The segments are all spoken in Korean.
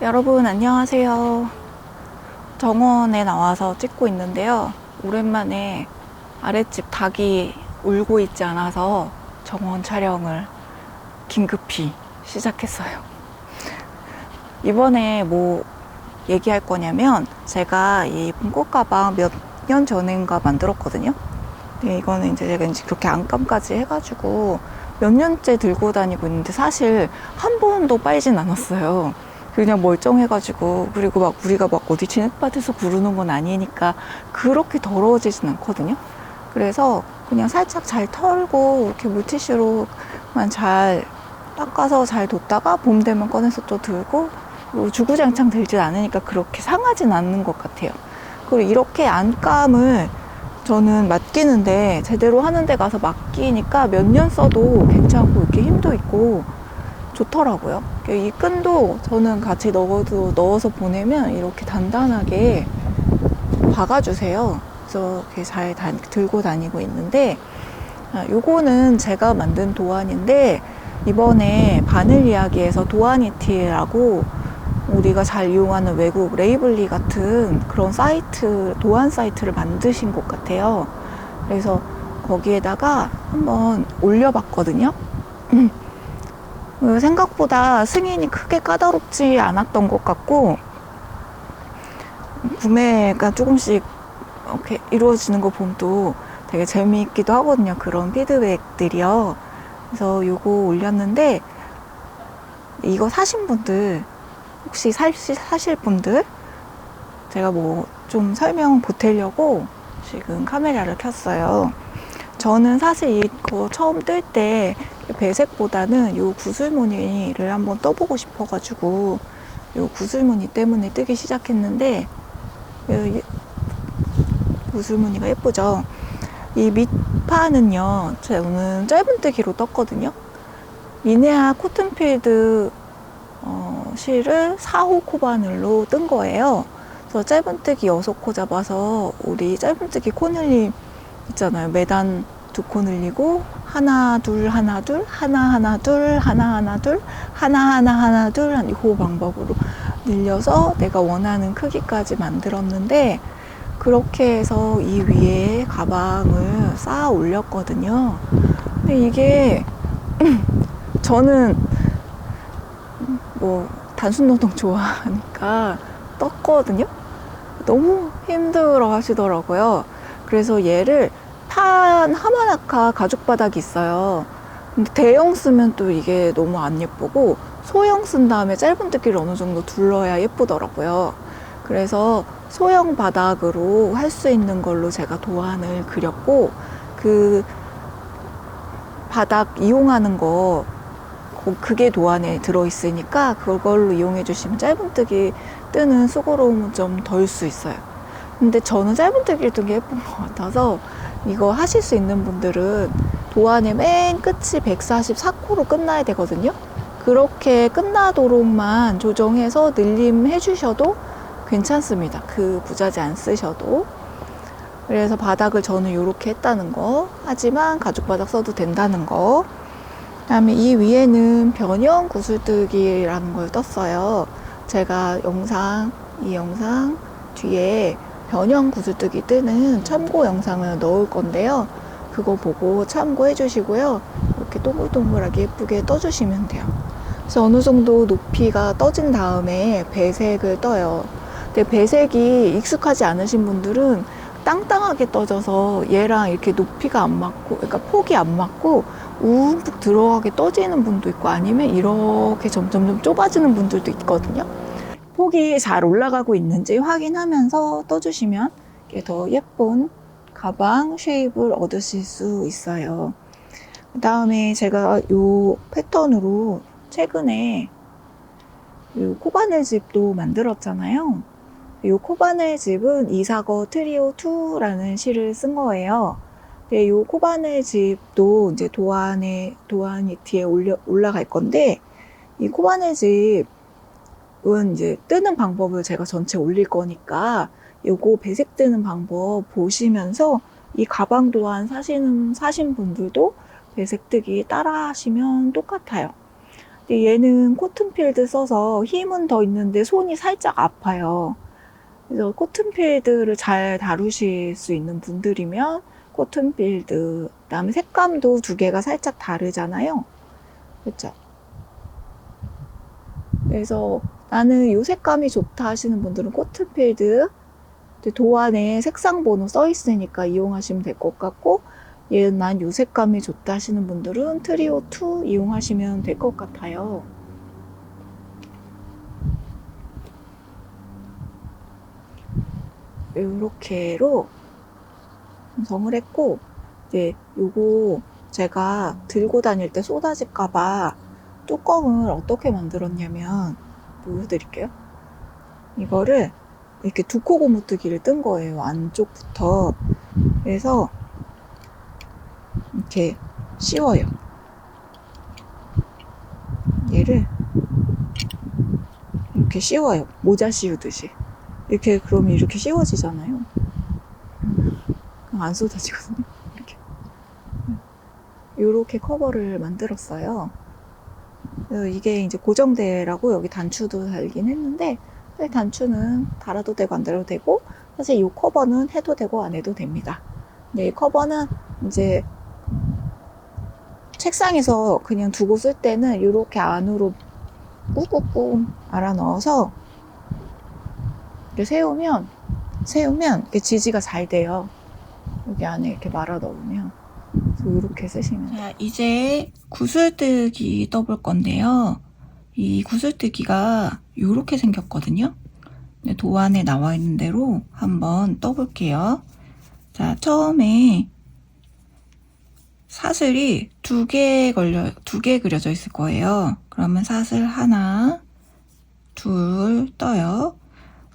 여러분 안녕하세요. 정원에 나와서 찍고 있는데요. 오랜만에 아랫집 닭이 울고 있지 않아서 정원 촬영을 긴급히 시작했어요. 이번에 뭐 얘기할 거냐면 제가 이 꽃가방 몇 년 전인가 만들었거든요. 근데 이거는 이제 제가 이제 그렇게 안감까지 해가지고 몇 년째 들고 다니고 있는데 사실 한 번도 빨진 않았어요. 그냥 멀쩡해가지고, 그리고 막 우리가 막 어디 진흙밭에서 구르는 건 아니니까 그렇게 더러워지진 않거든요. 그래서 그냥 살짝 잘 털고 이렇게 물티슈로만 잘 닦아서 잘 뒀다가 봄 되면 꺼내서 또 들고, 그리고 주구장창 들진 않으니까 그렇게 상하진 않는 것 같아요. 그리고 이렇게 안감을 저는 맡기는데 제대로 하는 데 가서 맡기니까 몇 년 써도 괜찮고 이렇게 힘도 있고 좋더라고요. 이 끈도 저는 같이 넣어서 보내면 이렇게 단단하게 박아주세요. 그래서 이렇게 잘 들고 다니고 있는데, 요거는 제가 만든 도안인데, 이번에 바늘 이야기에서 도안이티라고 우리가 잘 이용하는 외국 레이블리 같은 그런 사이트, 도안 사이트를 만드신 것 같아요. 그래서 거기에다가 한번 올려봤거든요. 생각보다 승인이 크게 까다롭지 않았던 것 같고, 구매가 조금씩 이렇게 이루어지는 거 보면 또 되게 재미있기도 하거든요. 그런 피드백들이요. 그래서 요거 올렸는데, 이거 사신 분들, 혹시 사실 분들, 제가 뭐 좀 설명 보태려고 지금 카메라를 켰어요. 저는 사실 이거 처음 뜰 때 배색보다는 요 구슬무늬를 한번 떠보고 싶어가지고 요 구슬무늬 때문에 뜨기 시작했는데, 구슬무늬가 예쁘죠? 이 밑판은요, 저는 짧은뜨기로 떴거든요. 미네아 코튼필드 실을 4호 코바늘로 뜬 거예요. 그래서 짧은뜨기 6코 잡아서 우리 짧은뜨기 코 늘림 있잖아요. 매단 2코 늘리고 하나 둘 하나 둘 하나 하나 둘 하나 하나 둘 하나 하나 하나 둘 한 이 방법으로 늘려서 내가 원하는 크기까지 만들었는데, 그렇게 해서 이 위에 가방을 쌓아 올렸거든요. 근데 이게 저는 뭐 단순 노동 좋아하니까 떴거든요. 너무 힘들어 하시더라고요. 그래서 얘를 판 하마나카 가죽 바닥이 있어요. 근데 대형 쓰면 또 이게 너무 안 예쁘고, 소형 쓴 다음에 짧은뜨기를 어느 정도 둘러야 예쁘더라고요. 그래서 소형 바닥으로 할 수 있는 걸로 제가 도안을 그렸고, 그 바닥 이용하는 거 그게 도안에 들어있으니까 그걸로 이용해 주시면 짧은뜨기 뜨는 수고로움은 좀 덜 수 있어요. 근데 저는 짧은뜨기를 뜬 게 예쁜 것 같아서, 이거 하실 수 있는 분들은 도안의 맨 끝이 144코로 끝나야 되거든요. 그렇게 끝나도록만 조정해서 늘림해 주셔도 괜찮습니다. 그 부자재 안 쓰셔도. 그래서 바닥을 저는 이렇게 했다는 거, 하지만 가죽 바닥 써도 된다는 거. 그 다음에 이 위에는 변형 구슬뜨기라는 걸 떴어요. 제가 이 영상 뒤에 변형 구슬뜨기 뜨는 참고 영상을 넣을 건데요. 그거 보고 참고해 주시고요. 이렇게 동글동글하게 예쁘게 떠주시면 돼요. 그래서 어느 정도 높이가 떠진 다음에 배색을 떠요. 근데 배색이 익숙하지 않으신 분들은 땅땅하게 떠져서 얘랑 이렇게 높이가 안 맞고, 그러니까 폭이 안 맞고 움푹 들어가게 떠지는 분도 있고, 아니면 이렇게 점점 좁아지는 분들도 있거든요. 폭이 잘 올라가고 있는지 확인하면서 떠주시면 더 예쁜 가방 쉐입을 얻으실 수 있어요. 그 다음에 제가 이 패턴으로 최근에 이 코바늘 집도 만들었잖아요. 이 코바늘 집은 이사거 트리오 2라는 시를 쓴 거예요. 이 코바늘 집도 이제 도안이티에 올라갈 건데, 이 코바늘 집은 이제 뜨는 방법을 제가 전체 올릴 거니까 요거 배색 뜨는 방법 보시면서 이 가방 도안 사신 분들도 배색 뜨기 따라 하시면 똑같아요. 근데 얘는 코튼필드 써서 힘은 더 있는데 손이 살짝 아파요. 그래서 코튼필드를 잘 다루실 수 있는 분들이면 코튼필드, 그다음에 색감도 두 개가 살짝 다르잖아요. 그렇죠? 그래서 나는 이 색감이 좋다 하시는 분들은 코튼필드, 도안에 색상 번호 써 있으니까 이용하시면 될 것 같고, 얘는 난 이 색감이 좋다 하시는 분들은 트리오 2 이용하시면 될 것 같아요. 이렇게로 완성을 했고, 이제 요거 제가 들고 다닐 때 쏟아질까봐 뚜껑을 어떻게 만들었냐면 보여드릴게요. 이거를 이렇게 두코 고무뜨기를 뜬 거예요, 안쪽부터. 그래서 이렇게 씌워요. 얘를 이렇게 씌워요, 모자 씌우듯이. 이렇게 그러면 이렇게 씌워지잖아요. 안 쏟아지거든요. 이렇게 커버를 만들었어요. 그래서 이게 이제 고정대라고 여기 단추도 달긴 했는데, 단추는 달아도 되고 안 달아도 되고, 사실 이 커버는 해도 되고 안 해도 됩니다. 근데 이 커버는 이제 책상에서 그냥 두고 쓸 때는 이렇게 안으로 꾹꾹꾹 알아 넣어서 이렇게 세우면 이렇게 지지가 잘 돼요. 여기 안에 이렇게 말아 넣으면. 그래서 이렇게 쓰시면 돼요. 자, 이제 구슬뜨기 떠볼 건데요. 이 구슬뜨기가 이렇게 생겼거든요. 도안에 나와 있는 대로 한번 떠볼게요. 자, 처음에 사슬이 두 개 그려져 있을 거예요. 그러면 사슬 하나, 둘 떠요.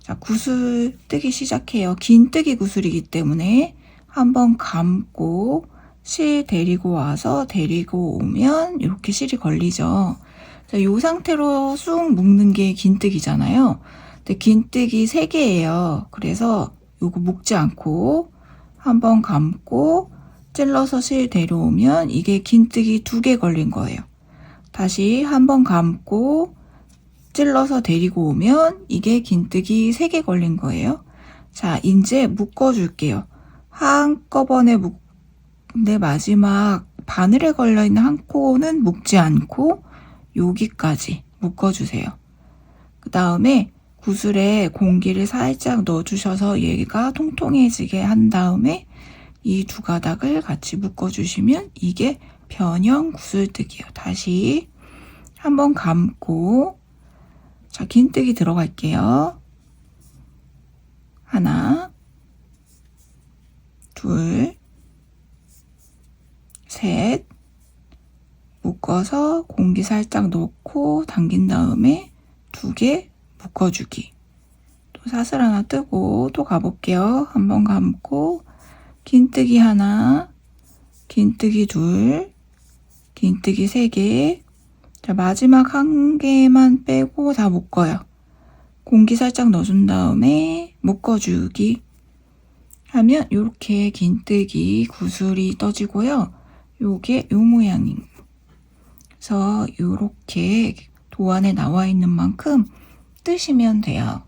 자, 구슬 뜨기 시작해요. 긴 뜨기 구슬이기 때문에 한번 감고 실 데리고 와서 데리고 오면 이렇게 실이 걸리죠. 자, 이 상태로 쑥 묶는 게 긴뜨기잖아요. 근데 긴뜨기 3개예요. 그래서 요거 묶지 않고 한번 감고 찔러서 실 데려오면 이게 긴뜨기 2개 걸린 거예요. 다시 한번 감고 찔러서 데리고 오면 이게 긴뜨기 3개 걸린 거예요. 자, 이제 묶어줄게요. 한꺼번에 근데 마지막 바늘에 걸려있는 한 코는 묶지 않고 여기까지 묶어주세요. 그 다음에 구슬에 공기를 살짝 넣어주셔서 얘가 통통해지게 한 다음에 이 두 가닥을 같이 묶어주시면 이게 변형 구슬뜨기예요. 다시 한번 감고, 자, 긴뜨기 들어갈게요. 하나, 둘, 셋, 묶어서 공기 살짝 넣고 당긴 다음에 2개 묶어주기. 또 사슬 하나 뜨고 또 가볼게요. 한번 감고 긴뜨기 하나, 긴뜨기 둘, 긴뜨기 3개. 자, 마지막 한 개만 빼고 다 묶어요. 공기 살짝 넣어준 다음에 묶어주기 하면 이렇게 긴뜨기 구슬이 떠지고요. 요게 요 모양인. 그래서 이렇게 도안에 나와 있는 만큼 뜨시면 돼요.